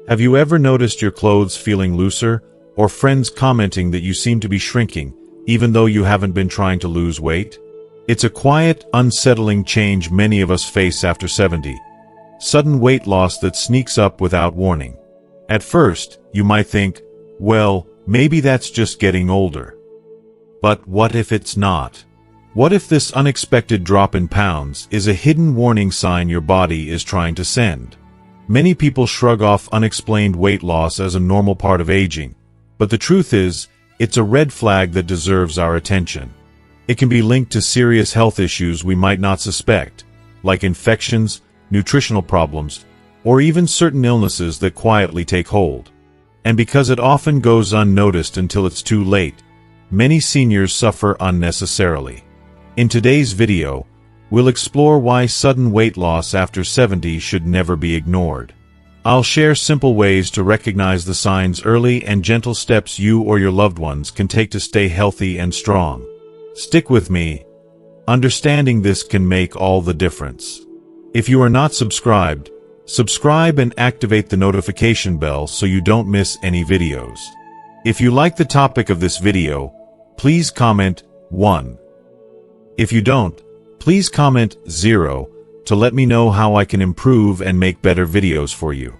Have you ever noticed your clothes feeling looser, or friends commenting that you seem to be shrinking, even though you haven't been trying to lose weight? It's a quiet, unsettling change many of us face after 70. Sudden weight loss that sneaks up without warning. At first, you might think, well, maybe that's just getting older. But what if it's not? What if this unexpected drop in pounds is a hidden warning sign your body is trying to send? Many people shrug off unexplained weight loss as a normal part of aging, but the truth is, it's a red flag that deserves our attention. It can be linked to serious health issues we might not suspect, like infections, nutritional problems, or even certain illnesses that quietly take hold. And because it often goes unnoticed until it's too late, many seniors suffer unnecessarily. In today's video, we'll explore why sudden weight loss after 70 should never be ignored. I'll share simple ways to recognize the signs early and gentle steps you or your loved ones can take to stay healthy and strong. Stick with me. Understanding this can make all the difference. If you are not subscribed, subscribe and activate the notification bell so you don't miss any videos. If you like the topic of this video, please comment 1. If you don't, please comment 0 to let me know how I can improve and make better videos for you.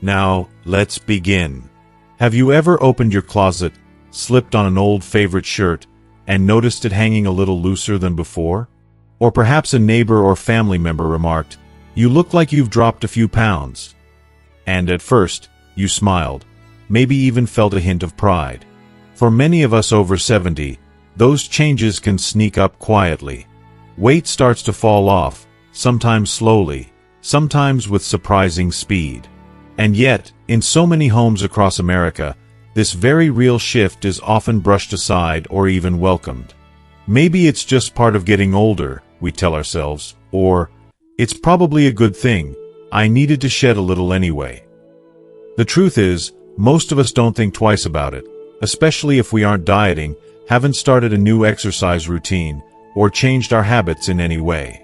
Now, let's begin. Have you ever opened your closet, slipped on an old favorite shirt, and noticed it hanging a little looser than before? Or perhaps a neighbor or family member remarked, "You look like you've dropped a few pounds." And at first, you smiled, maybe even felt a hint of pride. For many of us over 70, those changes can sneak up quietly. Weight starts to fall off, sometimes slowly, sometimes with surprising speed. And yet, in so many homes across America, this very real shift is often brushed aside or even welcomed. Maybe it's just part of getting older, we tell ourselves, or, it's probably a good thing, I needed to shed a little anyway. The truth is, most of us don't think twice about it, especially if we aren't dieting, haven't started a new exercise routine, or changed our habits in any way.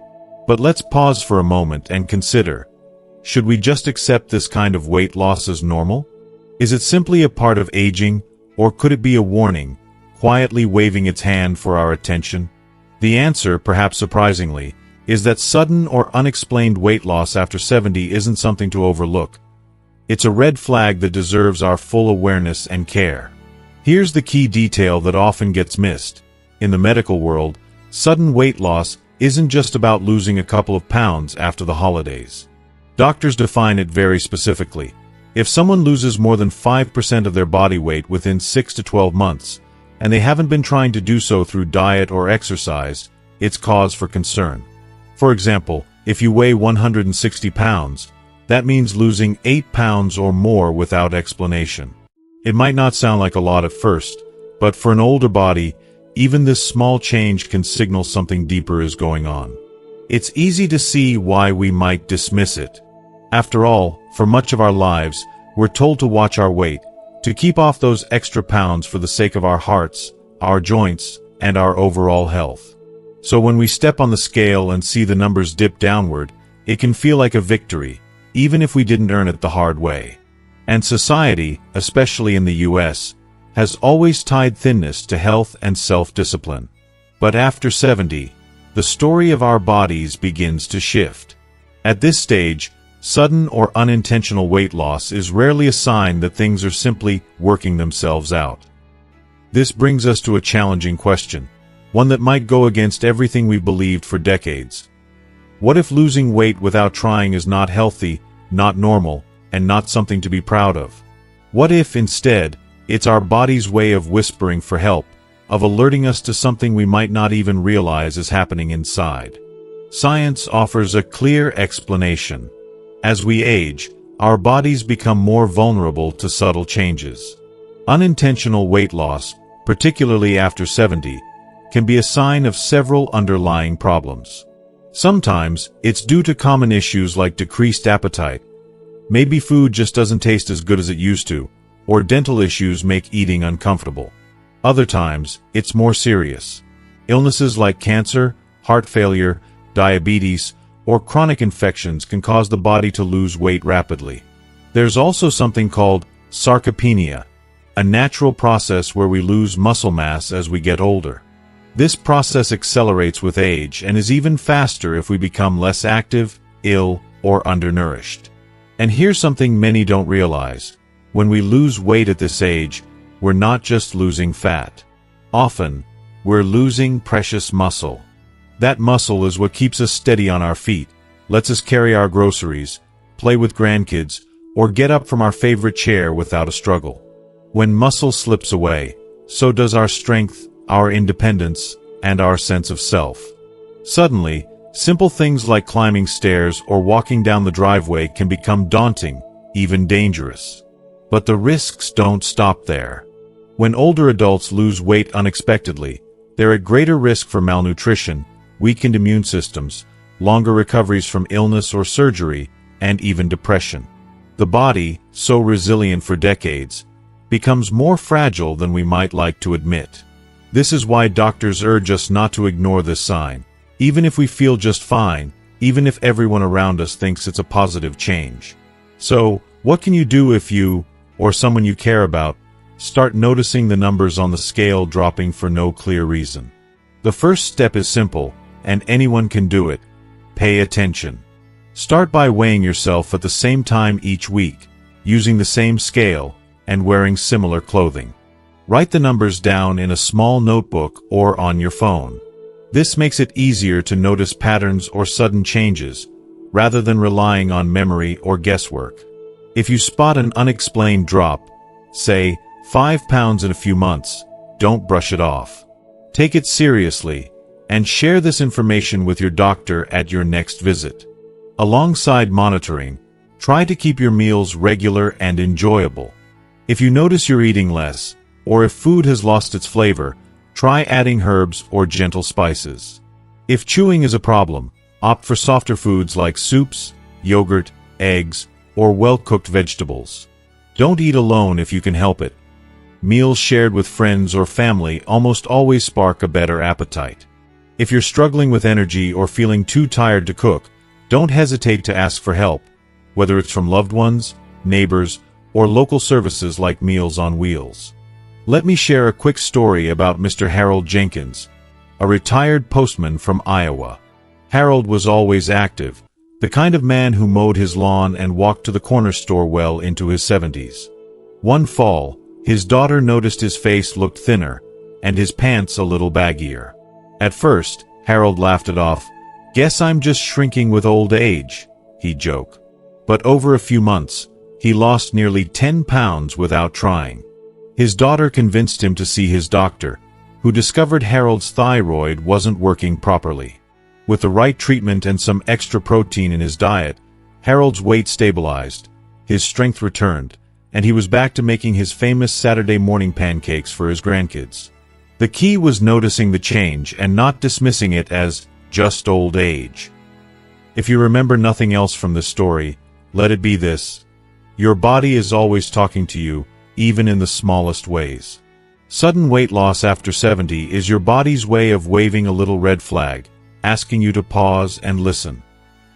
But let's pause for a moment and consider, should we just accept this kind of weight loss as normal? Is it simply a part of aging, or could it be a warning, quietly waving its hand for our attention? The answer, perhaps surprisingly, is that sudden or unexplained weight loss after 70 isn't something to overlook. It's a red flag that deserves our full awareness and care. Here's the key detail that often gets missed. In the medical world, sudden weight loss isn't just about losing a couple of pounds after the holidays. Doctors define it very specifically. If someone loses more than 5% of their body weight within 6 to 12 months, and they haven't been trying to do so through diet or exercise, it's cause for concern. For example, if you weigh 160 pounds, that means losing 8 pounds or more without explanation. It might not sound like a lot at first, but for an older body, even this small change can signal something deeper is going on. It's easy to see why we might dismiss it. After all, for much of our lives, we're told to watch our weight, to keep off those extra pounds for the sake of our hearts, our joints, and our overall health. So when we step on the scale and see the numbers dip downward, it can feel like a victory, even if we didn't earn it the hard way. And society, especially in the US, has always tied thinness to health and self-discipline. But after 70, the story of our bodies begins to shift. At this stage, sudden or unintentional weight loss is rarely a sign that things are simply working themselves out. This brings us to a challenging question, one that might go against everything we've believed for decades. What if losing weight without trying is not healthy, not normal, and not something to be proud of? What if, instead, it's our body's way of whispering for help, of alerting us to something we might not even realize is happening inside? Science offers a clear explanation. As we age, our bodies become more vulnerable to subtle changes. Unintentional weight loss, particularly after 70, can be a sign of several underlying problems. Sometimes, it's due to common issues like decreased appetite. Maybe food just doesn't taste as good as it used to, or dental issues make eating uncomfortable. Other times, it's more serious. Illnesses like cancer, heart failure, diabetes, or chronic infections can cause the body to lose weight rapidly. There's also something called sarcopenia, a natural process where we lose muscle mass as we get older. This process accelerates with age and is even faster if we become less active, ill, or undernourished. And here's something many don't realize. When we lose weight at this age, we're not just losing fat. Often, we're losing precious muscle. That muscle is what keeps us steady on our feet, lets us carry our groceries, play with grandkids, or get up from our favorite chair without a struggle. When muscle slips away, so does our strength, our independence, and our sense of self. Suddenly, simple things like climbing stairs or walking down the driveway can become daunting, even dangerous. But the risks don't stop there. When older adults lose weight unexpectedly, they're at greater risk for malnutrition, weakened immune systems, longer recoveries from illness or surgery, and even depression. The body, so resilient for decades, becomes more fragile than we might like to admit. This is why doctors urge us not to ignore this sign, even if we feel just fine, even if everyone around us thinks it's a positive change. So, what can you do if you, or someone you care about, start noticing the numbers on the scale dropping for no clear reason? The first step is simple, and anyone can do it. Pay attention. Start by weighing yourself at the same time each week, using the same scale, and wearing similar clothing. Write the numbers down in a small notebook or on your phone. This makes it easier to notice patterns or sudden changes, rather than relying on memory or guesswork. If you spot an unexplained drop, say 5 pounds in a few months, don't brush it off. Take it seriously, and share this information with your doctor at your next visit. Alongside monitoring, try to keep your meals regular and enjoyable. If you notice you're eating less, or if food has lost its flavor, try adding herbs or gentle spices. If chewing is a problem, opt for softer foods like soups, yogurt, eggs, or well-cooked vegetables. Don't eat alone if you can help it. Meals shared with friends or family almost always spark a better appetite. If you're struggling with energy or feeling too tired to cook, don't hesitate to ask for help, whether it's from loved ones, neighbors, or local services like Meals on Wheels. Let me share a quick story about Mr. Harold Jenkins, a retired postman from Iowa. Harold was always active, the kind of man who mowed his lawn and walked to the corner store well into his 70s. One fall, his daughter noticed his face looked thinner, and his pants a little baggier. At first, Harold laughed it off. "Guess I'm just shrinking with old age," he'd joke. But over a few months, he lost nearly 10 pounds without trying. His daughter convinced him to see his doctor, who discovered Harold's thyroid wasn't working properly. With the right treatment and some extra protein in his diet, Harold's weight stabilized, his strength returned, and he was back to making his famous Saturday morning pancakes for his grandkids. The key was noticing the change and not dismissing it as just old age. If you remember nothing else from this story, let it be this: your body is always talking to you, even in the smallest ways. Sudden weight loss after 70 is your body's way of waving a little red flag, asking you to pause and listen.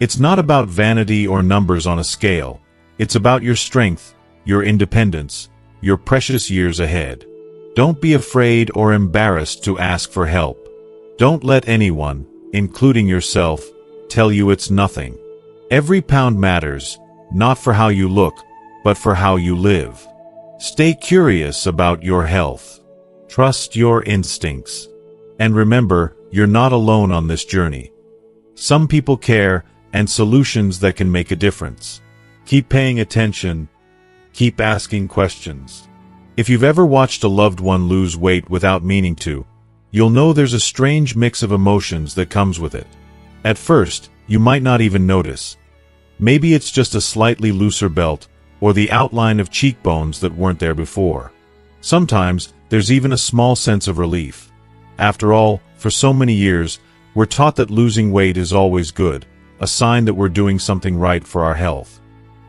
It's not about vanity or numbers on a scale. It's about your strength, your independence, your precious years ahead. Don't be afraid or embarrassed to ask for help. Don't let anyone, including yourself, tell you it's nothing. Every pound matters, not for how you look, but for how you live. Stay curious about your health. Trust your instincts. And remember, you're not alone on this journey. Some people care, and solutions that can make a difference. Keep paying attention. Keep asking questions. If you've ever watched a loved one lose weight without meaning to, you'll know there's a strange mix of emotions that comes with it. At first, you might not even notice. Maybe it's just a slightly looser belt, or the outline of cheekbones that weren't there before. Sometimes, there's even a small sense of relief. After all, for so many years, we're taught that losing weight is always good, a sign that we're doing something right for our health.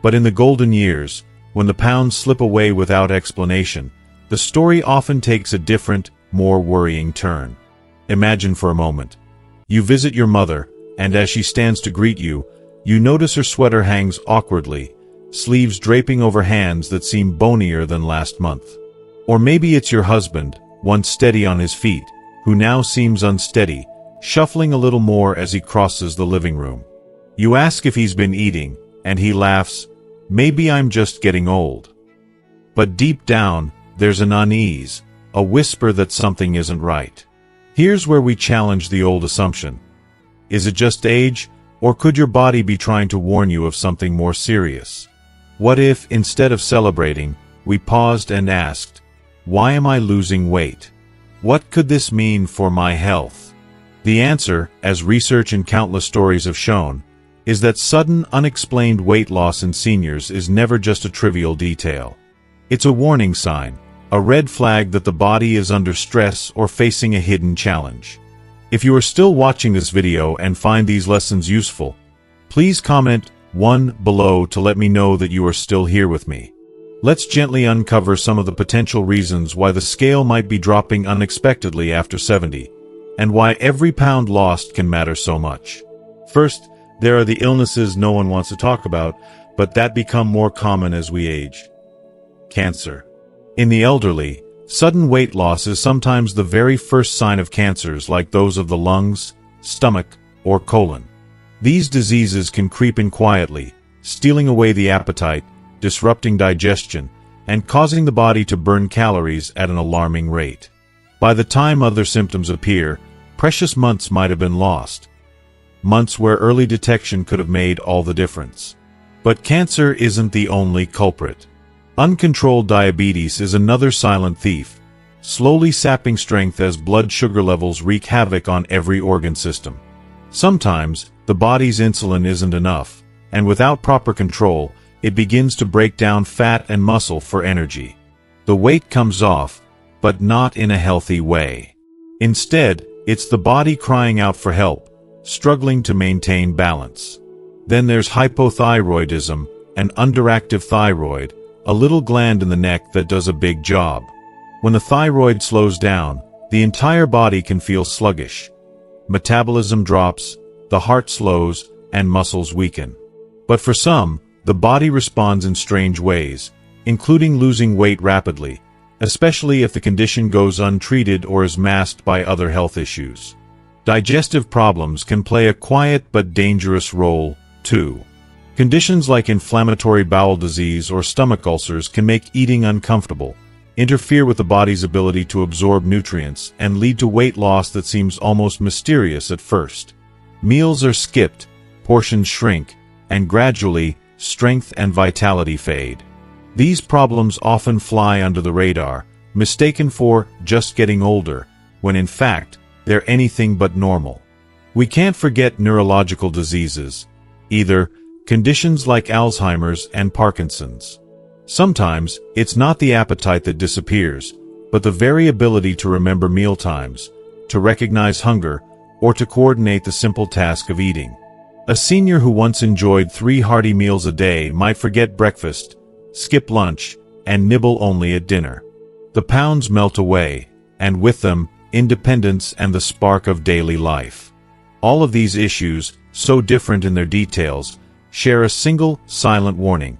But in the golden years, when the pounds slip away without explanation, the story often takes a different, more worrying turn. Imagine for a moment. You visit your mother, and as she stands to greet you, you notice her sweater hangs awkwardly, sleeves draping over hands that seem bonier than last month. Or maybe it's your husband, once steady on his feet, who now seems unsteady, shuffling a little more as he crosses the living room. You ask if he's been eating, and he laughs, "Maybe I'm just getting old." But deep down, there's an unease, a whisper that something isn't right. Here's where we challenge the old assumption. Is it just age, or could your body be trying to warn you of something more serious? What if, instead of celebrating, we paused and asked, why am I losing weight? What could this mean for my health? The answer, as research and countless stories have shown, is that sudden, unexplained weight loss in seniors is never just a trivial detail. It's a warning sign, a red flag that the body is under stress or facing a hidden challenge. If you are still watching this video and find these lessons useful, please comment 1 below to let me know that you are still here with me. Let's gently uncover some of the potential reasons why the scale might be dropping unexpectedly after 70, and why every pound lost can matter so much. First, there are the illnesses no one wants to talk about, but that become more common as we age. Cancer. In the elderly, sudden weight loss is sometimes the very first sign of cancers like those of the lungs, stomach, or colon. These diseases can creep in quietly, stealing away the appetite, disrupting digestion, and causing the body to burn calories at an alarming rate. By the time other symptoms appear, precious months might have been lost. Months where early detection could have made all the difference. But cancer isn't the only culprit. Uncontrolled diabetes is another silent thief, slowly sapping strength as blood sugar levels wreak havoc on every organ system. Sometimes, the body's insulin isn't enough, and without proper control, it begins to break down fat and muscle for energy. The weight comes off, but not in a healthy way. Instead, it's the body crying out for help, struggling to maintain balance. Then there's hypothyroidism, an underactive thyroid, a little gland in the neck that does a big job. When the thyroid slows down, the entire body can feel sluggish. Metabolism drops, the heart slows, and muscles weaken. But for some, the body responds in strange ways, including losing weight rapidly, especially if the condition goes untreated or is masked by other health issues. Digestive problems can play a quiet but dangerous role, too. Conditions like inflammatory bowel disease or stomach ulcers can make eating uncomfortable, interfere with the body's ability to absorb nutrients, and lead to weight loss that seems almost mysterious at first. Meals are skipped, portions shrink, and gradually, strength and vitality fade. These problems often fly under the radar, mistaken for just getting older, when in fact, they're anything but normal. We can't forget neurological diseases, either, conditions like Alzheimer's and Parkinson's. Sometimes, it's not the appetite that disappears, but the very ability to remember mealtimes, to recognize hunger, or to coordinate the simple task of eating. A senior who once enjoyed 3 hearty meals a day might forget breakfast, skip lunch, and nibble only at dinner. The pounds melt away, and with them, independence and the spark of daily life. All of these issues, so different in their details, share a single, silent warning.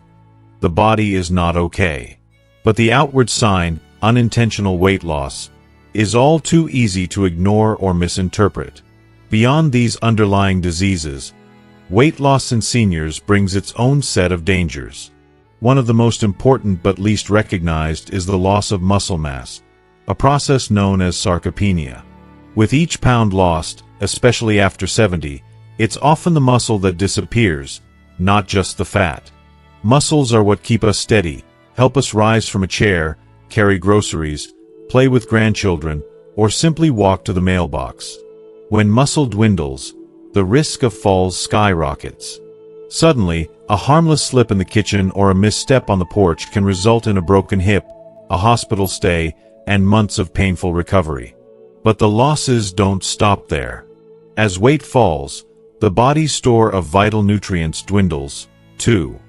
The body is not okay. But the outward sign, unintentional weight loss, is all too easy to ignore or misinterpret. Beyond these underlying diseases, weight loss in seniors brings its own set of dangers. One of the most important but least recognized is the loss of muscle mass, a process known as sarcopenia. With each pound lost, especially after 70, it's often the muscle that disappears, not just the fat. Muscles are what keep us steady, help us rise from a chair, carry groceries, play with grandchildren, or simply walk to the mailbox. When muscle dwindles, the risk of falls skyrockets. Suddenly, a harmless slip in the kitchen or a misstep on the porch can result in a broken hip, a hospital stay, and months of painful recovery. But the losses don't stop there. As weight falls, the body's store of vital nutrients dwindles, too.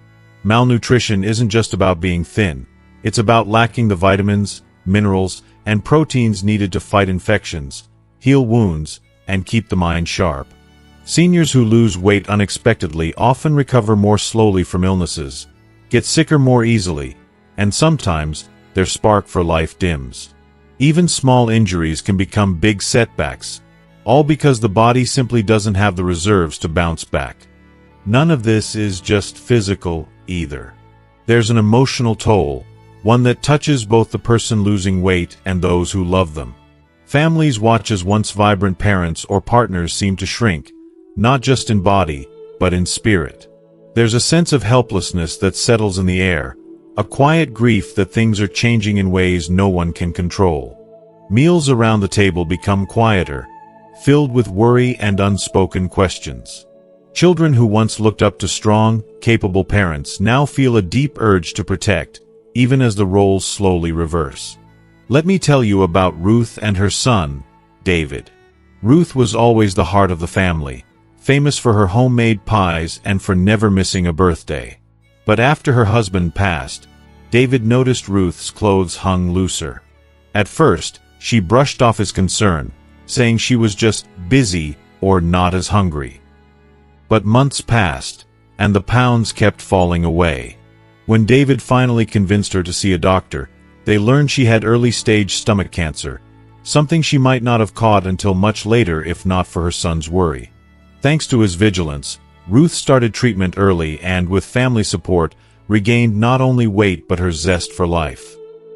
Malnutrition isn't just about being thin. It's about lacking the vitamins, minerals, and proteins needed to fight infections, heal wounds, and keep the mind sharp. Seniors who lose weight unexpectedly often recover more slowly from illnesses, get sicker more easily, and sometimes their spark for life dims. Even small injuries can become big setbacks, all because the body simply doesn't have the reserves to bounce back. None of this is just physical either. There's an emotional toll, one that touches both the person losing weight and those who love them. Families watch as once vibrant parents or partners seem to shrink, not just in body, but in spirit. There's a sense of helplessness that settles in the air, a quiet grief that things are changing in ways no one can control. Meals around the table become quieter, filled with worry and unspoken questions. Children who once looked up to strong, capable parents now feel a deep urge to protect, even as the roles slowly reverse. Let me tell you about Ruth and her son, David. Ruth was always the heart of the family, famous for her homemade pies and for never missing a birthday. But after her husband passed, David noticed Ruth's clothes hung looser. At first, she brushed off his concern, saying she was just busy or not as hungry. But months passed, and the pounds kept falling away. When David finally convinced her to see a doctor, they learned she had early-stage stomach cancer, something she might not have caught until much later if not for her son's worry. Thanks to his vigilance, Ruth started treatment early and, with family support, regained not only weight but her zest for life.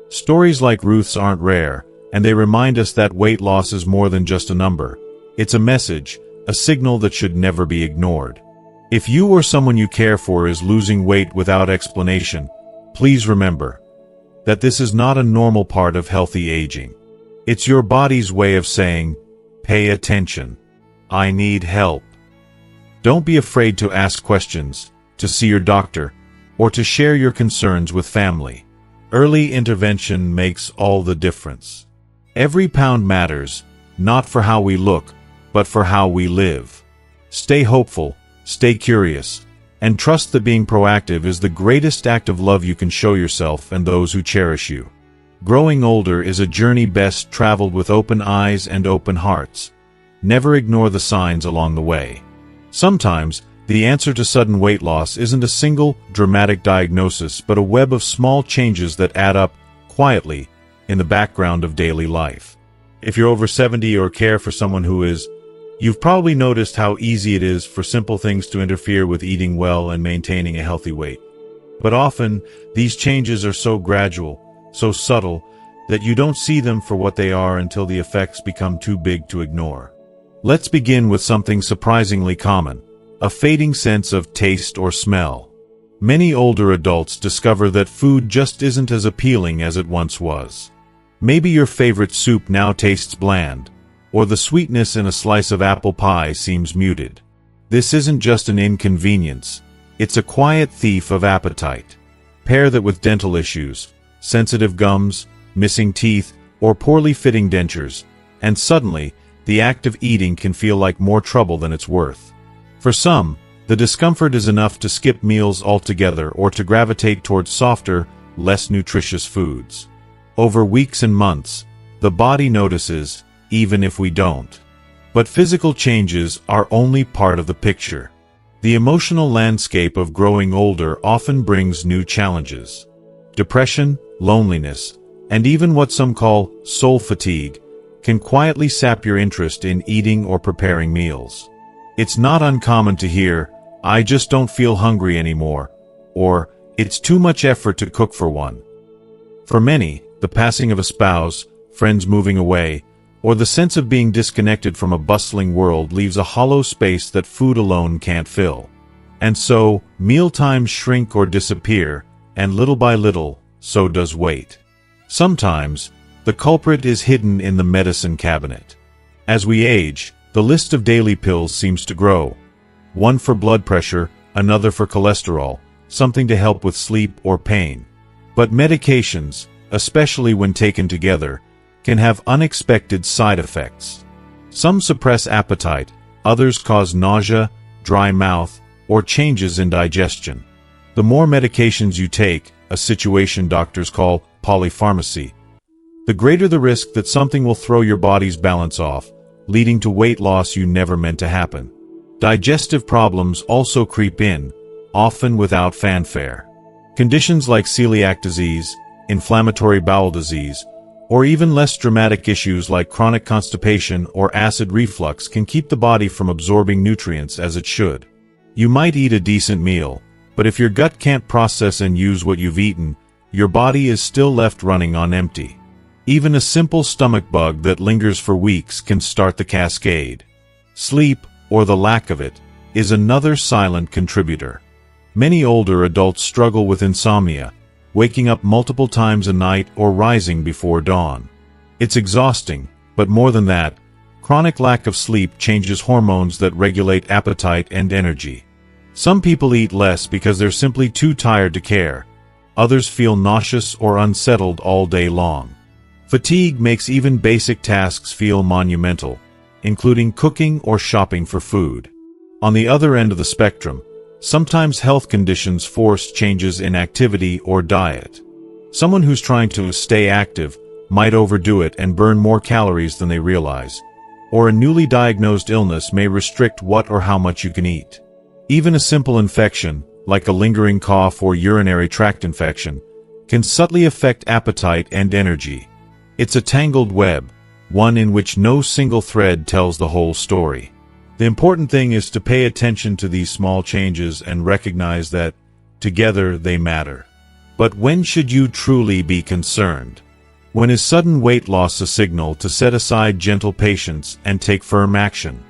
Stories like Ruth's aren't rare, and they remind us that weight loss is more than just a number. It's a message, a signal that should never be ignored. If you or someone you care for is losing weight without explanation, please remember that this is not a normal part of healthy aging. It's your body's way of saying, "Pay attention. I need help." Don't be afraid to ask questions, to see your doctor, or to share your concerns with family. Early intervention makes all the difference. Every pound matters, not for how we look, but for how we live. Stay hopeful, stay curious, and trust that being proactive is the greatest act of love you can show yourself and those who cherish you. Growing older is a journey best traveled with open eyes and open hearts. Never ignore the signs along the way. Sometimes, the answer to sudden weight loss isn't a single, dramatic diagnosis but a web of small changes that add up, quietly, in the background of daily life. If you're over 70 or care for someone who is, you've probably noticed how easy it is for simple things to interfere with eating well and maintaining a healthy weight. But often, these changes are so gradual, so subtle, that you don't see them for what they are until the effects become too big to ignore. Let's begin with something surprisingly common, a fading sense of taste or smell. Many older adults discover that food just isn't as appealing as it once was. Maybe your favorite soup now tastes bland, or the sweetness in a slice of apple pie seems muted. This isn't just an inconvenience, it's a quiet thief of appetite. Pair that with dental issues, sensitive gums, missing teeth, or poorly fitting dentures, and suddenly, the act of eating can feel like more trouble than it's worth. For some, the discomfort is enough to skip meals altogether or to gravitate towards softer, less nutritious foods. Over weeks and months, the body notices, even if we don't. But physical changes are only part of the picture. The emotional landscape of growing older often brings new challenges. Depression, loneliness, and even what some call soul fatigue can quietly sap your interest in eating or preparing meals. It's not uncommon to hear, "I just don't feel hungry anymore," or "It's too much effort to cook for one." For many, the passing of a spouse, friends moving away, or the sense of being disconnected from a bustling world leaves a hollow space that food alone can't fill. And so, mealtimes shrink or disappear, and little by little, so does weight. Sometimes, the culprit is hidden in the medicine cabinet. As we age, the list of daily pills seems to grow. One for blood pressure, another for cholesterol, something to help with sleep or pain. But medications, especially when taken together, can have unexpected side effects. Some suppress appetite, others cause nausea, dry mouth, or changes in digestion. The more medications you take, a situation doctors call polypharmacy, the greater the risk that something will throw your body's balance off, leading to weight loss you never meant to happen. Digestive problems also creep in, often without fanfare. Conditions like celiac disease, inflammatory bowel disease, or even less dramatic issues like chronic constipation or acid reflux can keep the body from absorbing nutrients as it should. You might eat a decent meal, but if your gut can't process and use what you've eaten, your body is still left running on empty. Even a simple stomach bug that lingers for weeks can start the cascade. Sleep, or the lack of it, is another silent contributor. Many older adults struggle with insomnia, waking up multiple times a night or rising before dawn. It's exhausting, but more than that, chronic lack of sleep changes hormones that regulate appetite and energy. Some people eat less because they're simply too tired to care. Others feel nauseous or unsettled all day long. Fatigue makes even basic tasks feel monumental, including cooking or shopping for food. On the other end of the spectrum, sometimes health conditions force changes in activity or diet. Someone who's trying to stay active might overdo it and burn more calories than they realize, or a newly diagnosed illness may restrict what or how much you can eat. Even a simple infection, like a lingering cough or urinary tract infection, can subtly affect appetite and energy. It's a tangled web, one in which no single thread tells the whole story. The important thing is to pay attention to these small changes and recognize that, together, they matter. But when should you truly be concerned? When is sudden weight loss a signal to set aside gentle patience and take firm action?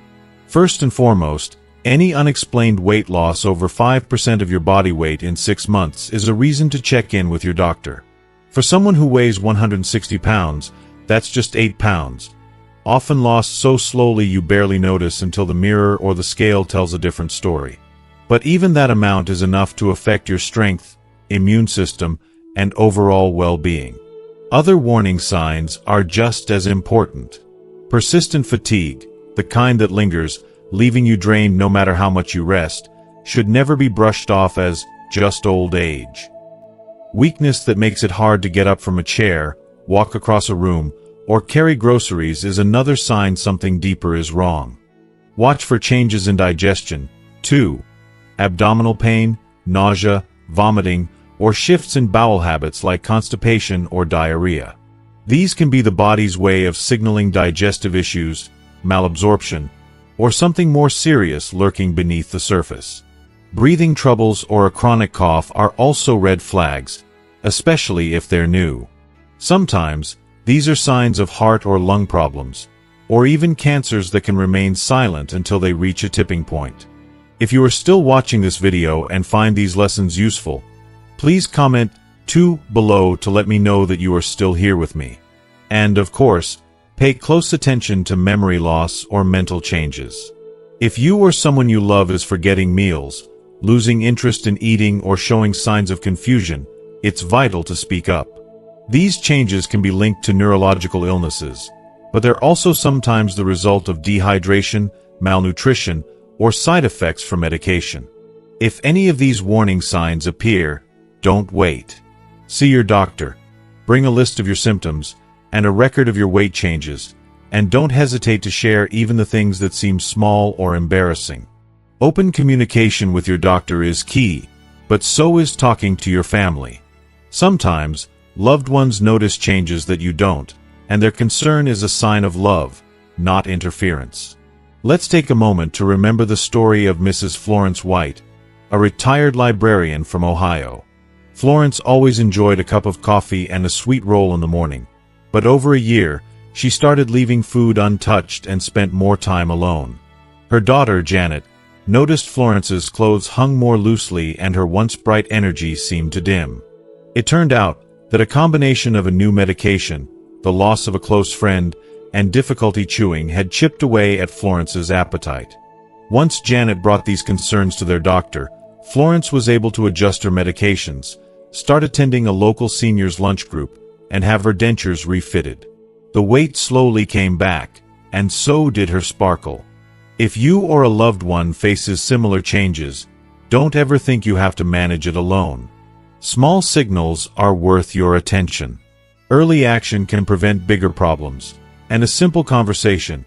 First and foremost, any unexplained weight loss over 5% of your body weight in 6 months is a reason to check in with your doctor. For someone who weighs 160 pounds, that's just 8 pounds. Often lost so slowly you barely notice until the mirror or the scale tells a different story. But even that amount is enough to affect your strength, immune system, and overall well-being. Other warning signs are just as important. Persistent fatigue, the kind that lingers, leaving you drained no matter how much you rest, should never be brushed off as just old age. Weakness that makes it hard to get up from a chair, walk across a room, or carry groceries is another sign something deeper is wrong. Watch for changes in digestion, too. Abdominal pain, nausea, vomiting, or shifts in bowel habits like constipation or diarrhea. These can be the body's way of signaling digestive issues, malabsorption, or something more serious lurking beneath the surface. Breathing troubles or a chronic cough are also red flags, especially if they're new. Sometimes, these are signs of heart or lung problems, or even cancers that can remain silent until they reach a tipping point. If you are still watching this video and find these lessons useful, please comment 2 below to let me know that you are still here with me. And, of course, pay close attention to memory loss or mental changes. If you or someone you love is forgetting meals, losing interest in eating, or showing signs of confusion, it's vital to speak up. These changes can be linked to neurological illnesses, but they're also sometimes the result of dehydration, malnutrition, or side effects from medication. If any of these warning signs appear, don't wait. See your doctor, bring a list of your symptoms, and a record of your weight changes, and don't hesitate to share even the things that seem small or embarrassing. Open communication with your doctor is key, but so is talking to your family. Sometimes, loved ones notice changes that you don't, and their concern is a sign of love, not interference. Let's take a moment to remember the story of Mrs. Florence White, a retired librarian from Ohio. Florence always enjoyed a cup of coffee and a sweet roll in the morning, but over a year, she started leaving food untouched and spent more time alone. Her daughter, Janet, noticed Florence's clothes hung more loosely and her once bright energy seemed to dim. It turned out that a combination of a new medication, the loss of a close friend, and difficulty chewing had chipped away at Florence's appetite. Once Janet brought these concerns to their doctor, Florence was able to adjust her medications, start attending a local seniors lunch group, and have her dentures refitted. The weight slowly came back, and so did her sparkle. If you or a loved one faces similar changes, don't ever think you have to manage it alone. Small signals are worth your attention. Early action can prevent bigger problems, and a simple conversation,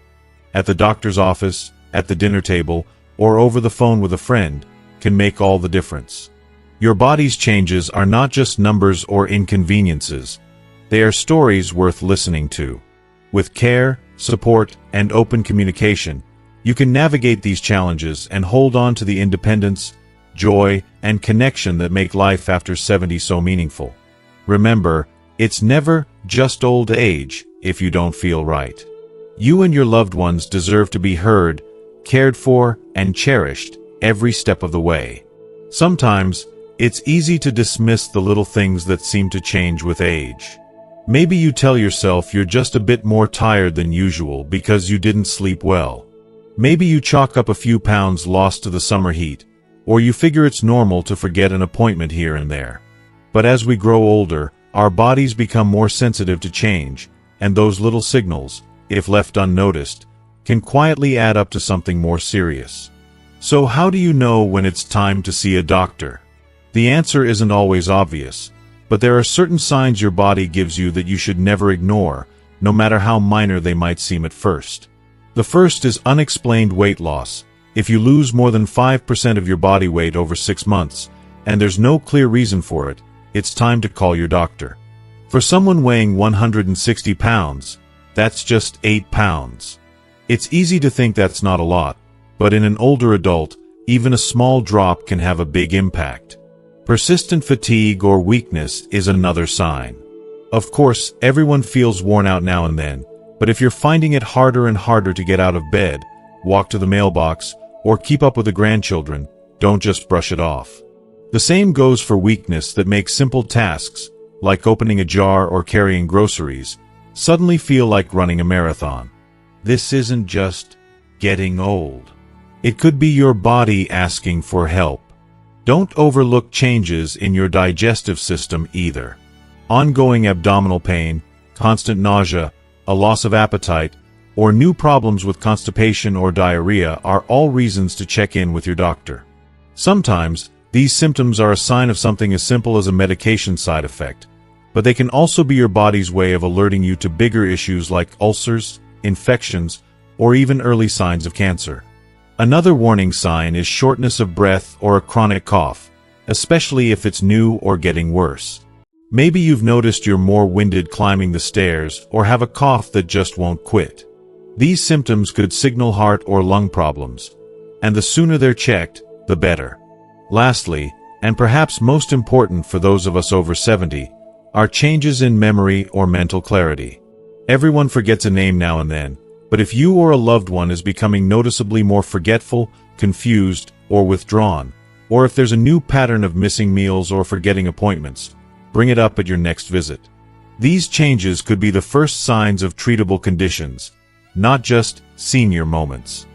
at the doctor's office, at the dinner table, or over the phone with a friend, can make all the difference. Your body's changes are not just numbers or inconveniences. They are stories worth listening to. With care, support, and open communication, you can navigate these challenges and hold on to the independence, joy, and connection that make life after 70 so meaningful. Remember, it's never just old age if you don't feel right. You and your loved ones deserve to be heard, cared for, and cherished every step of the way. Sometimes, it's easy to dismiss the little things that seem to change with age. Maybe you tell yourself you're just a bit more tired than usual because you didn't sleep well. Maybe you chalk up a few pounds lost to the summer heat, or you figure it's normal to forget an appointment here and there. But as we grow older, our bodies become more sensitive to change, and those little signals, if left unnoticed, can quietly add up to something more serious. So how do you know when it's time to see a doctor? The answer isn't always obvious, but there are certain signs your body gives you that you should never ignore, no matter how minor they might seem at first. The first is unexplained weight loss. If you lose more than 5% of your body weight over 6 months, and there's no clear reason for it, it's time to call your doctor. For someone weighing 160 pounds, that's just 8 pounds. It's easy to think that's not a lot, but in an older adult, even a small drop can have a big impact. Persistent fatigue or weakness is another sign. Of course, everyone feels worn out now and then, but if you're finding it harder and harder to get out of bed, walk to the mailbox, or keep up with the grandchildren, don't just brush it off. The same goes for weakness that makes simple tasks, like opening a jar or carrying groceries, suddenly feel like running a marathon. This isn't just getting old. It could be your body asking for help. Don't overlook changes in your digestive system either. Ongoing abdominal pain, constant nausea, a loss of appetite, or new problems with constipation or diarrhea are all reasons to check in with your doctor. Sometimes, these symptoms are a sign of something as simple as a medication side effect, but they can also be your body's way of alerting you to bigger issues like ulcers, infections, or even early signs of cancer. Another warning sign is shortness of breath or a chronic cough, especially if it's new or getting worse. Maybe you've noticed you're more winded climbing the stairs or have a cough that just won't quit. These symptoms could signal heart or lung problems, and the sooner they're checked, the better. Lastly, and perhaps most important for those of us over 70, are changes in memory or mental clarity. Everyone forgets a name now and then, but if you or a loved one is becoming noticeably more forgetful, confused, or withdrawn, or if there's a new pattern of missing meals or forgetting appointments, bring it up at your next visit. These changes could be the first signs of treatable conditions, not just senior moments.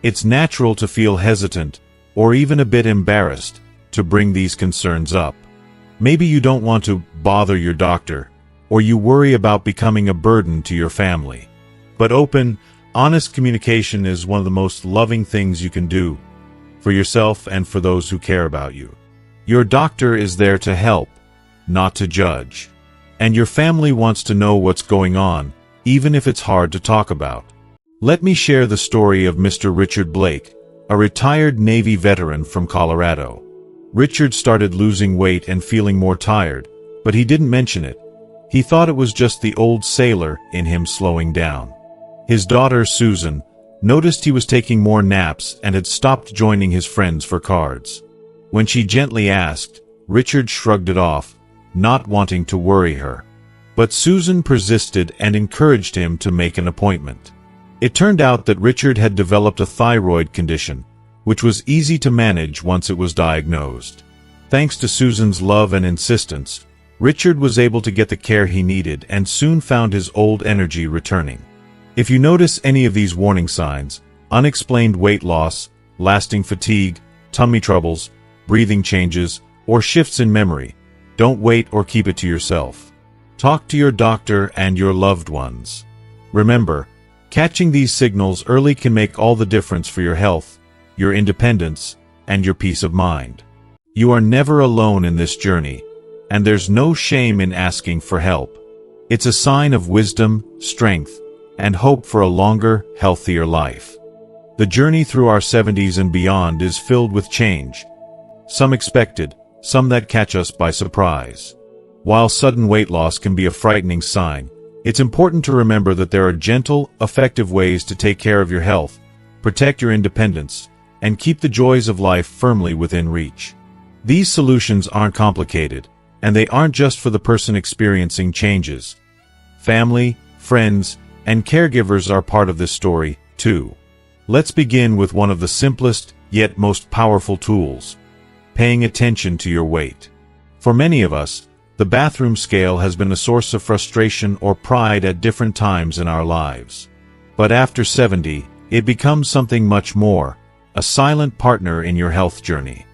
It's natural to feel hesitant, or even a bit embarrassed, to bring these concerns up. Maybe you don't want to bother your doctor, or you worry about becoming a burden to your family. But open, honest communication is one of the most loving things you can do, for yourself and for those who care about you. Your doctor is there to help, not to judge. And your family wants to know what's going on, even if it's hard to talk about. Let me share the story of Mr. Richard Blake, a retired Navy veteran from Colorado. Richard started losing weight and feeling more tired, but he didn't mention it. He thought it was just the old sailor in him slowing down. His daughter, Susan, noticed he was taking more naps and had stopped joining his friends for cards. When she gently asked, Richard shrugged it off, not wanting to worry her. But Susan persisted and encouraged him to make an appointment. It turned out that Richard had developed a thyroid condition, which was easy to manage once it was diagnosed. Thanks to Susan's love and insistence, Richard was able to get the care he needed and soon found his old energy returning. If you notice any of these warning signs, unexplained weight loss, lasting fatigue, tummy troubles, breathing changes, or shifts in memory, don't wait or keep it to yourself. Talk to your doctor and your loved ones. Remember, catching these signals early can make all the difference for your health, your independence, and your peace of mind. You are never alone in this journey, and there's no shame in asking for help. It's a sign of wisdom, strength, and hope for a longer, healthier life. The journey through our 70s and beyond is filled with change, some expected, some that catch us by surprise. While sudden weight loss can be a frightening sign, it's important to remember that there are gentle, effective ways to take care of your health, protect your independence, and keep the joys of life firmly within reach. These solutions aren't complicated, and they aren't just for the person experiencing changes. Family, friends, and caregivers are part of this story, too. Let's begin with one of the simplest, yet most powerful tools: paying attention to your weight. For many of us, the bathroom scale has been a source of frustration or pride at different times in our lives. But after 70, it becomes something much more, a silent partner in your health journey.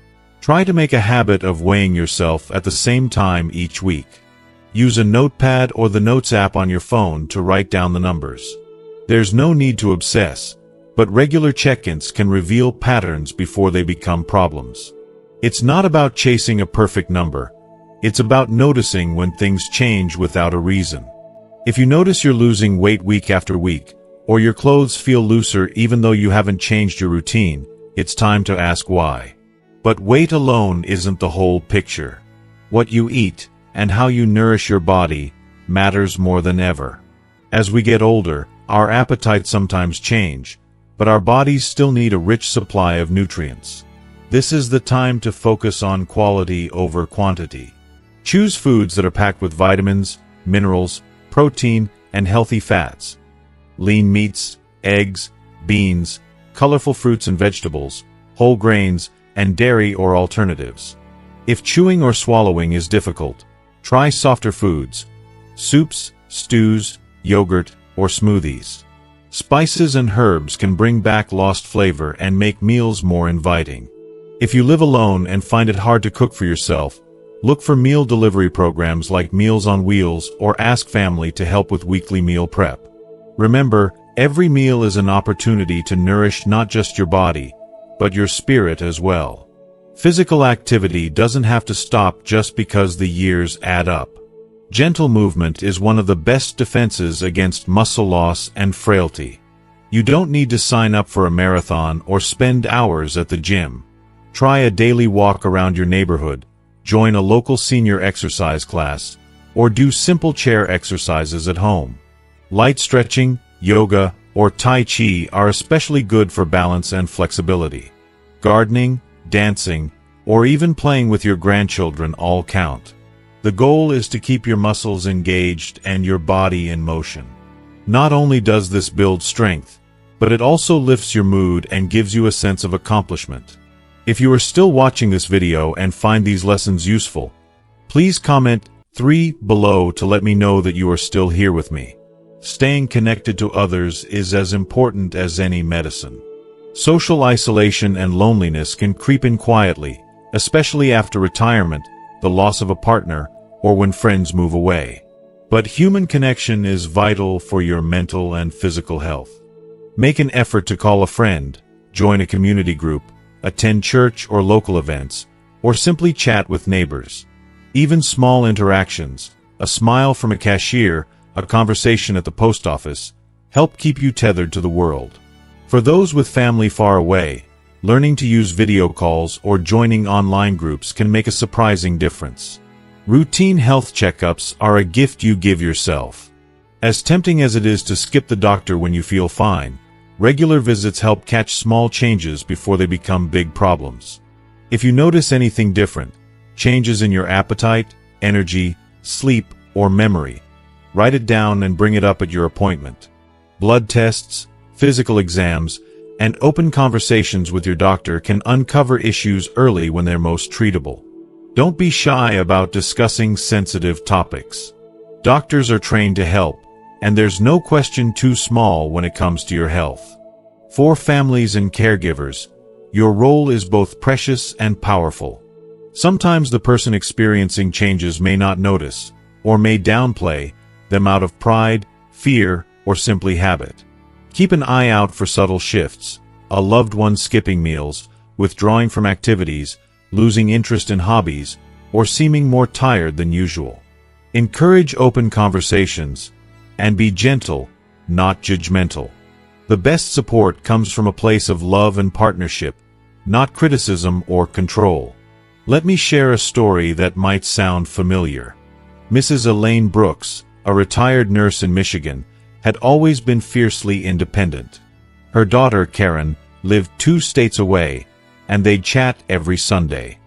Try to make a habit of weighing yourself at the same time each week. Use a notepad or the Notes app on your phone to write down the numbers. There's no need to obsess, but regular check-ins can reveal patterns before they become problems. It's not about chasing a perfect number. It's about noticing when things change without a reason. If you notice you're losing weight week after week, or your clothes feel looser even though you haven't changed your routine, it's time to ask why. But weight alone isn't the whole picture. What you eat, and how you nourish your body, matters more than ever. As we get older, our appetites sometimes change, but our bodies still need a rich supply of nutrients. This is the time to focus on quality over quantity. Choose foods that are packed with vitamins, minerals, protein, and healthy fats. Lean meats, eggs, beans, colorful fruits and vegetables, whole grains, and dairy or alternatives. If chewing or swallowing is difficult, try softer foods: soups, stews, yogurt, or smoothies. Spices and herbs can bring back lost flavor and make meals more inviting. If you live alone and find it hard to cook for yourself, look for meal delivery programs like Meals on Wheels or ask family to help with weekly meal prep. Remember, every meal is an opportunity to nourish not just your body, but your spirit as well. Physical activity doesn't have to stop just because the years add up. Gentle movement is one of the best defenses against muscle loss and frailty. You don't need to sign up for a marathon or spend hours at the gym. Try a daily walk around your neighborhood, join a local senior exercise class, or do simple chair exercises at home. Light stretching, yoga, or Tai Chi are especially good for balance and flexibility. Gardening, dancing, or even playing with your grandchildren all count. The goal is to keep your muscles engaged and your body in motion. Not only does this build strength, but it also lifts your mood and gives you a sense of accomplishment. If you are still watching this video and find these lessons useful, please comment 3 below to let me know that you are still here with me. Staying connected to others is as important as any medicine. Social isolation and loneliness can creep in quietly, especially after retirement, the loss of a partner, or when friends move away. But human connection is vital for your mental and physical health. Make an effort to call a friend, join a community group, attend church or local events, or simply chat with neighbors. Even small interactions, a smile from a cashier, a conversation at the post office, help keep you tethered to the world. For those with family far away, learning to use video calls or joining online groups can make a surprising difference. Routine health checkups are a gift you give yourself. As tempting as it is to skip the doctor when you feel fine, regular visits help catch small changes before they become big problems. If you notice anything different, changes in your appetite, energy, sleep, or memory, write it down and bring it up at your appointment. Blood tests, physical exams, and open conversations with your doctor can uncover issues early when they're most treatable. Don't be shy about discussing sensitive topics. Doctors are trained to help, and there's no question too small when it comes to your health. For families and caregivers, your role is both precious and powerful. Sometimes the person experiencing changes may not notice, or may downplay them out of pride, fear, or simply habit. Keep an eye out for subtle shifts: a loved one skipping meals, withdrawing from activities, losing interest in hobbies, or seeming more tired than usual. Encourage open conversations, and be gentle, not judgmental. The best support comes from a place of love and partnership, not criticism or control. Let me share a story that might sound familiar. Mrs. Elaine Brooks, a retired nurse in Michigan, had always been fiercely independent. Her daughter, Karen, lived 2 states away, and they'd chat every Sunday.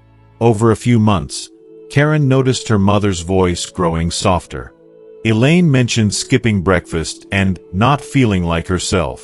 Over a few months, Karen noticed her mother's voice growing softer. Elaine mentioned skipping breakfast and not feeling like herself.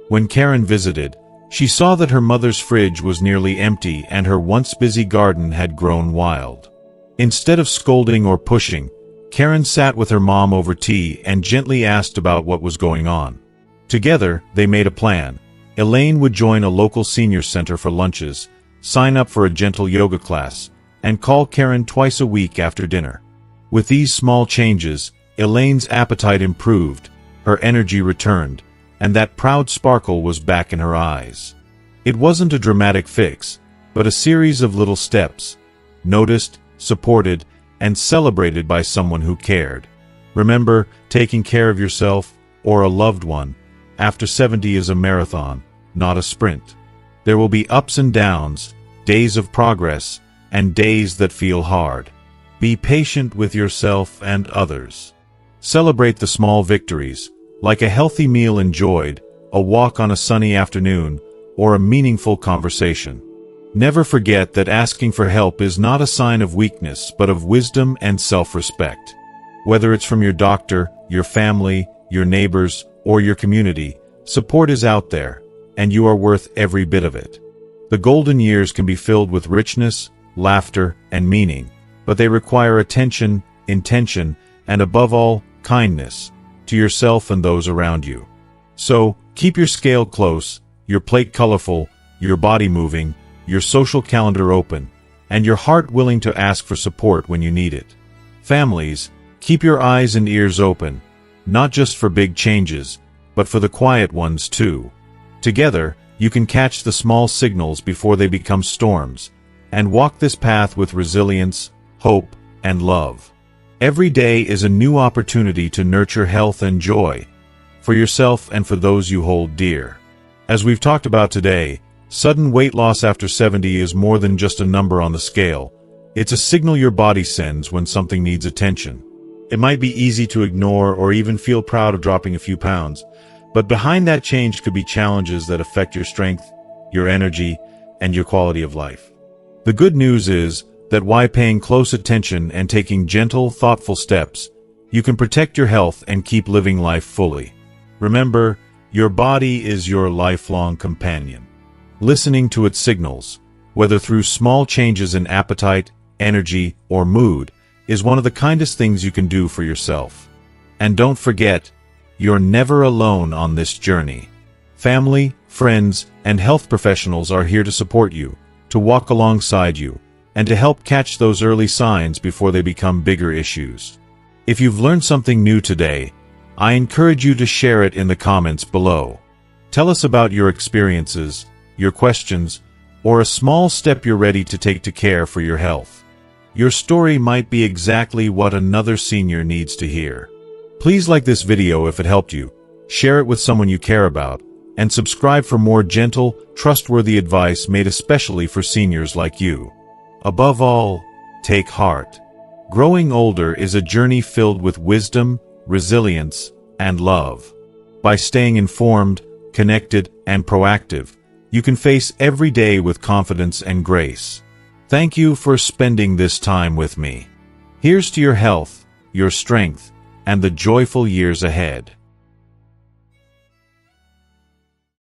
When Karen visited, she saw that her mother's fridge was nearly empty and her once busy garden had grown wild. Instead of scolding or pushing, Karen sat with her mom over tea and gently asked about what was going on. Together, they made a plan. Elaine would join a local senior center for lunches, sign up for a gentle yoga class, and call Karen twice a week after dinner. With these small changes, Elaine's appetite improved, her energy returned, and that proud sparkle was back in her eyes. It wasn't a dramatic fix, but a series of little steps, noticed, supported, and celebrated by someone who cared. Remember, taking care of yourself, or a loved one, after 70 is a marathon, not a sprint. There will be ups and downs, days of progress, and days that feel hard. Be patient with yourself and others. Celebrate the small victories, like a healthy meal enjoyed, a walk on a sunny afternoon, or a meaningful conversation. Never forget that asking for help is not a sign of weakness but of wisdom and self-respect. Whether it's from your doctor, your family, your neighbors, or your community, support is out there, and you are worth every bit of it. The golden years can be filled with richness, laughter, and meaning, but they require attention, intention, and above all, kindness, to yourself and those around you. So, keep your scale close, your plate colorful, your body moving, your social calendar open, and your heart willing to ask for support when you need it. Families, keep your eyes and ears open, not just for big changes, but for the quiet ones too. Together, you can catch the small signals before they become storms, and walk this path with resilience, hope, and love. Every day is a new opportunity to nurture health and joy, for yourself and for those you hold dear. As we've talked about today, sudden weight loss after 70 is more than just a number on the scale. It's a signal your body sends when something needs attention. It might be easy to ignore or even feel proud of dropping a few pounds, but behind that change could be challenges that affect your strength, your energy, and your quality of life. The good news is that by paying close attention and taking gentle, thoughtful steps, you can protect your health and keep living life fully. Remember, your body is your lifelong companion. Listening to its signals, whether through small changes in appetite, energy, or mood, is one of the kindest things you can do for yourself. And don't forget, you're never alone on this journey. Family, friends, and health professionals are here to support you, to walk alongside you, and to help catch those early signs before they become bigger issues. If you've learned something new today, I encourage you to share it in the comments below. Tell us about your experiences, your questions, or a small step you're ready to take to care for your health. Your story might be exactly what another senior needs to hear. Please like this video if it helped you, share it with someone you care about, and subscribe for more gentle, trustworthy advice made especially for seniors like you. Above all, take heart. Growing older is a journey filled with wisdom, resilience, and love. By staying informed, connected, and proactive, you can face every day with confidence and grace. Thank you for spending this time with me. Here's to your health, your strength, and the joyful years ahead.